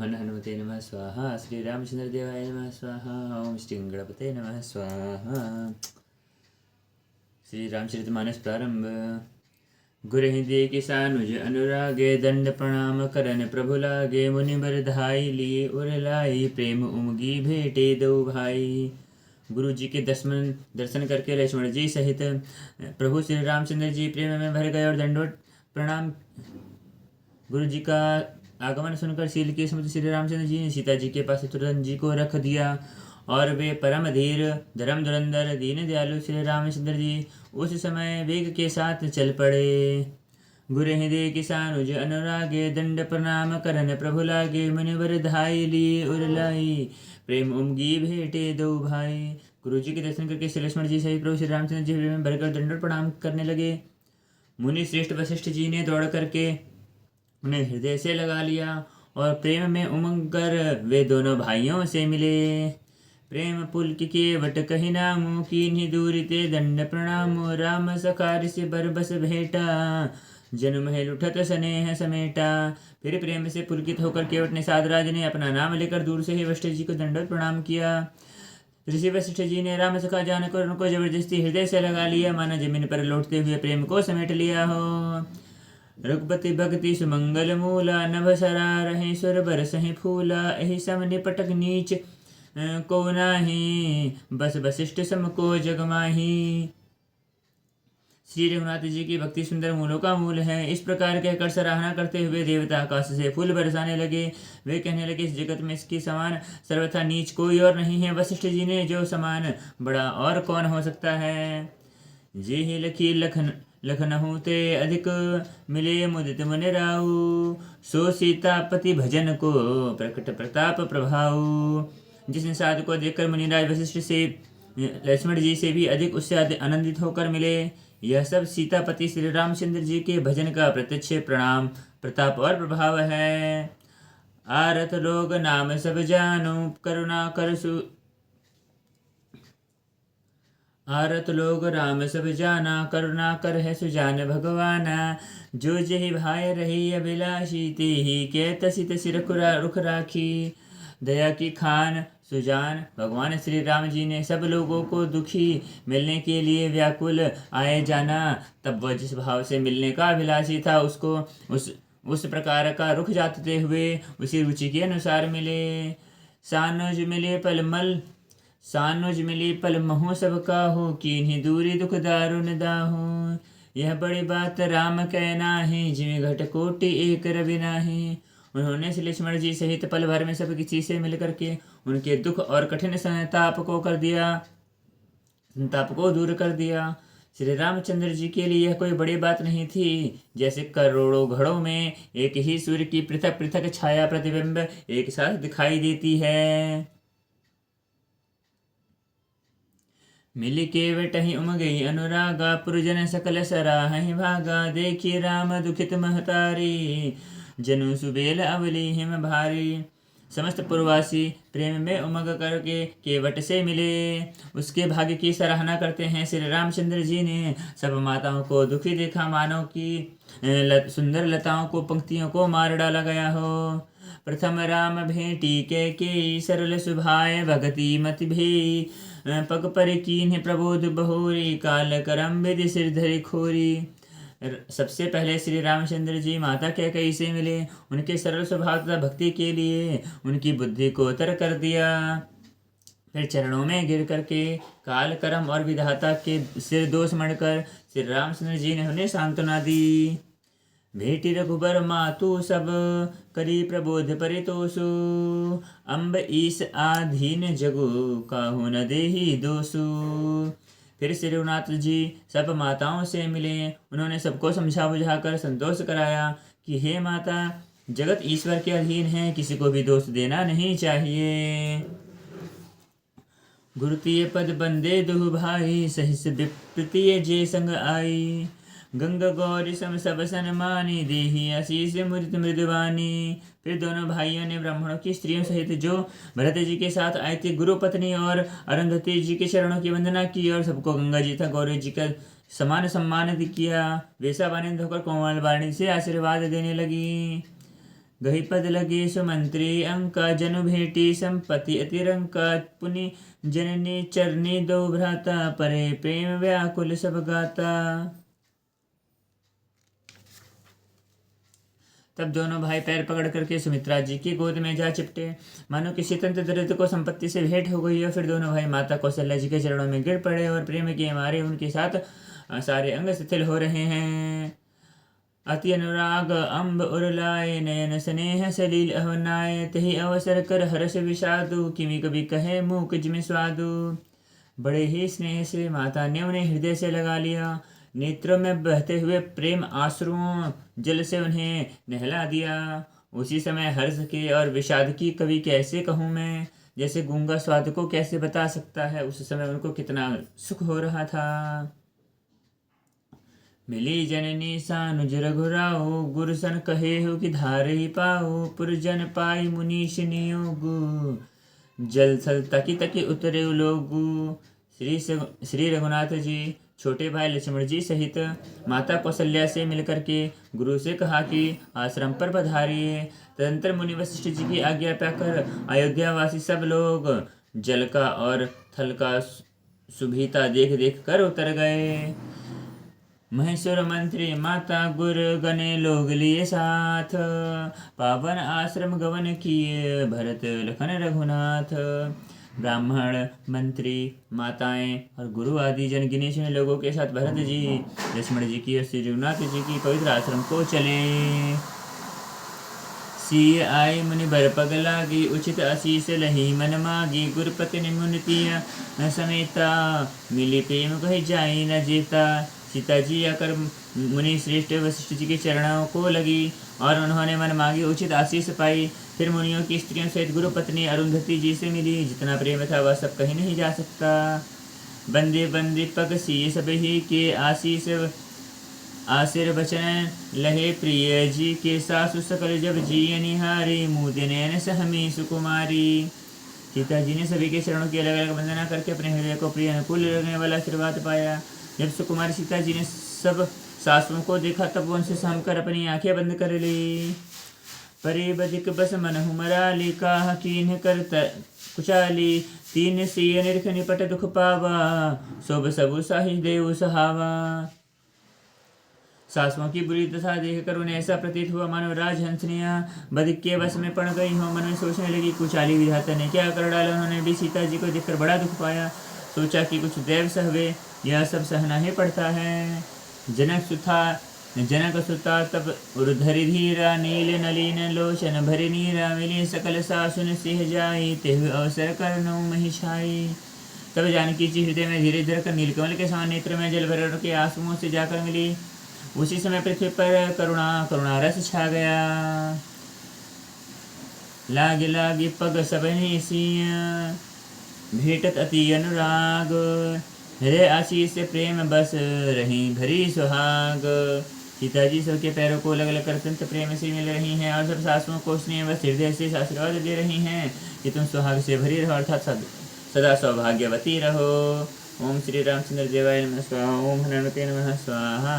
हन हनुमते नमः स्वाहा। श्री रामचंद्र देवाय नमः स्वाहा। ओम श्री गणपते नमः स्वाहा। श्री रामचरितमानस प्रारंभ। गुरहि देख सानुज अनुरागे, दंड प्रणाम करन प्रभु लागे। मुनिबर धाई लिए उर लाई, प्रेम उमगी भेटे दो भाई। गुरु जी के दर्शन करके लक्ष्मण जी सहित प्रभु श्री रामचंद्र जी प्रेम में भर गए और दंडवत प्रणाम। गुरु जी का आगमन सुनकर शील के समुद्र श्री रामचंद्र जी ने सीता जी के पास शत्रुघ्न जी को रख दिया और वे परम धीर धर्म धुरंधर दीन दयालु श्री रामचंद्र जी उस समय वेग के साथ चल पड़े। गुरु हृदय किसानुज अनुरागे, दंड प्रणाम करन प्रभु लागे। मुनिवर धाई लिए उर लाई, प्रेम उमगी भेटे दो भाई। गुरु जी के दर्शन करके श्री लक्ष्मण जी सहित प्रभु श्री रामचंद्र जी में भरकर दंडवत प्रणाम करने लगे। मुनि श्रेष्ठ वशिष्ठ जी ने दौड़ करके उन्हें हृदय से लगा लिया और प्रेम में उमंग कर वे दोनों भाइयों से मिले। प्रेम पुलक के वट कही नामो, कीन्ही दूरि ते दंड प्रणामो। राम सखार से बरबस भेटा, जन्म है लुठत स्नेह समेटा। फिर प्रेम से पुलकित होकर केवट ने साधराज ने अपना नाम लेकर दूर से ही वशिष्ठ जी को दंडवत प्रणाम किया। ऋषि वशिष्ठ जी ने राम सखा जानकर उनको जबरदस्ती हृदय से लगा लिया, माना जमीन पर लौटते हुए प्रेम को समेट लिया हो। रघुपति भक्ति सुमंगल मूला, नभ सरा रहे सुर बरसहि फूला। एहि सम निपटक नीच को नाही, बस वशिष्ठ सम को जग माही। श्री रघुनाथ जी की भक्ति सुंदर मूलों का मूल है। इस प्रकार कहकर सराहना करते हुए देवता आकाश से फूल बरसाने लगे। वे कहने लगे, इस जगत में इसके समान सर्वथा नीच कोई और नहीं है। वशिष्ठ जी ने जो समान बड़ा और कौन हो सकता है। जे ही लखी लखनहु ते अधिक, मिले मुदित मन राउ। सो सीतापति भजन को प्रकट प्रताप प्रभाऊ। जिस निषाद को देखकर मुनिराज वशिष्ठ से लक्ष्मण जी से भी अधिक उससे आनंदित होकर मिले। यह सब सीतापति श्री रामचंद्र जी के भजन का प्रत्यक्ष प्रणाम प्रताप और प्रभाव है। आरत लोग नाम सब जानो, करुणा कर आरत लोग राम सब जाना, करुणा कर है सुजान भगवाना। जो जहि भाई रही अभिलाषी, ते ही के तसी तसी रुख राखी। दया की खान सुजान भगवान श्री राम जी ने सब लोगों को दुखी मिलने के लिए व्याकुल आए जाना। तब वह जिस भाव से मिलने का अभिलाषी था, उसको उस प्रकार का रुख जाते हुए उसी रुचि के अनुसार मिले। सानुज मिली पल महु सब काहू, कीन्ही दूरी दुख दारुन दाहू। यह बड़ी बात राम कहना है, जिमें घट कोटि एक रवि नाही। उन्होंने श्री लक्ष्मण जी सहित पल भर में सब किसी से मिलकर के उनके दुख और कठिन संताप को दूर कर दिया। श्री रामचंद्र जी के लिए यह कोई बड़ी बात नहीं थी। जैसे करोड़ों घड़ों में एक ही सूर्य की पृथक पृथक छाया प्रतिबिंब एक साथ दिखाई देती है। मिली केवटहि उमगई अनुरागा, पुरजन सकल सराहि भागा। देखी राम दुखित महतारी, जनु सुबेल अवली हिम भारी। समस्त पुरवासी प्रेम में उमग करके केवट से मिले। उसके भाग्य की सराहना करते हैं। श्री रामचंद्र जी ने सब माताओं को दुखी देखा, मानव की सुंदर लताओं को पंक्तियों को मार डाला गया हो। प्रथम राम भेटी के सरल सुभाय, भगति मति भेई। पग पर कीन्ह प्रबोध बहोरी, काल करम विधि सिर धरि खोरी। सबसे पहले श्री रामचंद्र जी माता कैकेयी से मिले। उनके सरल स्वभाव तथा भक्ति के लिए उनकी बुद्धि को तर कर दिया। फिर चरणों में गिर करके काल कर्म और विधाता के सिर दोष मढ़कर श्री रामचंद्र जी ने उन्हें सांत्वना दी। भेटी रघुबर मातु सब, करी प्रबोध परितोषु। अम्ब ईस आधीन जगु, काहू न देहि दोषु। फिर श्री रघुनाथ जी सब माताओं से मिले। उन्होंने सबको समझा बुझाकर संतोष कराया कि हे माता, जगत ईश्वर के अधीन है, किसी को भी दोष देना नहीं चाहिए। गुरुतीय पद बंदे दुहु भाई, सहिस विप्रतीय जे संग आई। गंगा गौरी सम सब सन्मानी, देही आशीष मुदित मृदुवानी। फिर दोनों भाइयों ने ब्राह्मणों की स्त्रियों सहित जो भरत जी के साथ आए थे गुरु पत्नी और अरुंधति जी के चरणों की वंदना की और सबको गंगा जी तथा गौरी जी का समान सम्मानित किया। वेशावानिंद होकर कोमल वाणी से आशीर्वाद देने लगी। गही पद लगे सुमंत्री अंका जनु भेटी संपत्ति अतिरंका पुनि जननी चरनी दो भ्राता परे प्रेम व्याकुल सब गाता। तब दोनों भाई पैर पकड़ करके सुमित्रा जी की गोद में जा चिपटे, मानो किसी तंत्र दरिद्र को संपत्ति से भेंट हो गई है। फिर दोनों भाई माता कौशल्या जी के चरणों में गिर पड़े और प्रेम के मारे उनके साथ सारे अंग शिथिल हो रहे हैं। अति अनुराग अम्ब उरलाए नयन स्नेह सलील अवनाए, तही अवसर कर हर्ष विषादु किमि कभी कहे मूक जिमि स्वादु। बड़े ही स्नेह से माता ने उन्हें हृदय से लगा लिया, नेत्रों में बहते हुए प्रेम आंसुओं जल से उन्हें नहला दिया। उसी समय हर्ष के और विषाद की कवि कैसे कहूँ मैं, जैसे गूंगा स्वाद को कैसे बता सकता है। उस समय उनको कितना सुख हो रहा था। मिली जननी सानुज रघुराओ, गुरुसन कहे हो कि धारे पाओ, पुरजन पाई मुनीष नियोग, जल थल तकी तकी उतरे लोगु। श्री रघुनाथ जी छोटे भाई लक्ष्मण जी सहित माता कौशल्या से मिलकर के गुरु से कहा कि आश्रम पर पधारिए। तदंतर मुनि वशिष्ठ जी की आज्ञा पाकर अयोध्यावासी सब लोग जल का और थल का सुभीता देख देख कर उतर गए। महेश्वर मंत्री माता गुर गणे लोग लिए साथ, पावन आश्रम गवन किए भरत लखन रघुनाथ। ब्राह्मण मंत्री माताएं और गुरु आदि जन गिने चुने लोगों के साथ भरत जी लक्ष्मण जी की और श्री रघुनाथ जी की पवित्र आश्रम को चले। सी आई मुनि बर पग लागी, उचित आशीष लही मन मागी, गुरुपति ने मुनितिया न समेता, मिली प्रेम कही जाई न जीता। सीता जी आकर मुनि श्रेष्ठ वशिष्ठ जी के चरणों को लगी और उन्होंने मन मांगी उचित आशीष पाई। फिर मुनियों की स्त्रियों सहित गुरु पत्नी अरुंधति जी से मिली। जितना प्रेम था वह सब कहीं नहीं जा सकता। बंदे बंदे पग सी सब ही के आशीष आशीर्वचन लहे प्रिय जी के, सासु सकल जब जी निहारी, मुँह नैन सहमी सुकुमारी। सीता जी ने सभी के चरणों की अलग अलग वंदना करके अपने हृदय को प्रिय अनुकूल लगने वाला आशीर्वाद पाया। जब सुकुमारी सीता जी ने सब सासुओं को देखा तब वो उनसे सहमकर अपनी आंखें बंद कर ली। परे बधिक बस मन हुमरा ली, काह कीन्ह कर कुचाली, तीन सिय निरख निपट दुख पावा, शोभ सबु साहि देव सहावा। सासुओं की बुरी दशा देखकर उन्हें ऐसा प्रतीत हुआ मानो राजहंसनियां बधिक के वश में पड़ गई हो। मन में सोचने लगी कुचाली विधाता ने क्या कर डाला। उन्होंने भी सीता जी को देखकर बड़ा दुख पाया। सोचा कि कुछ देव सहवे, यह सब सहना ही पड़ता है। जनक सुता तब उर्धरि धीरा, नील नलीन लोचन भरि नीरा, मिली सकल सासुन सिंह जाई, तेहु अवसर करनो महिषाई। तब जानकी जी हृदय में धीरे धीरे कर नीलकमल के समान नेत्र में जल भर के आंसुओं से जाकर मिली। उसी समय पृथ्वी पर करुणा रस छा गया। लागे लागे पग सबने सिया, भेटत अति अनुराग, हृदय आशीष से प्रेम बस रही भरी सुहाग। सीता जी सबके पैरों को अलग अलग कर अत्यंत प्रेम से मिल रही हैं और सब सासुओं को स्नेह बस हृदय से आशीर्वाद दे रही हैं कि तुम सुहाग से भरी रहो अर्थात सदा सौभाग्यवती रहो। ओम श्री रामचंद्र देवाय नमः स्वाहा। ओम हनुमते नमः स्वाहा।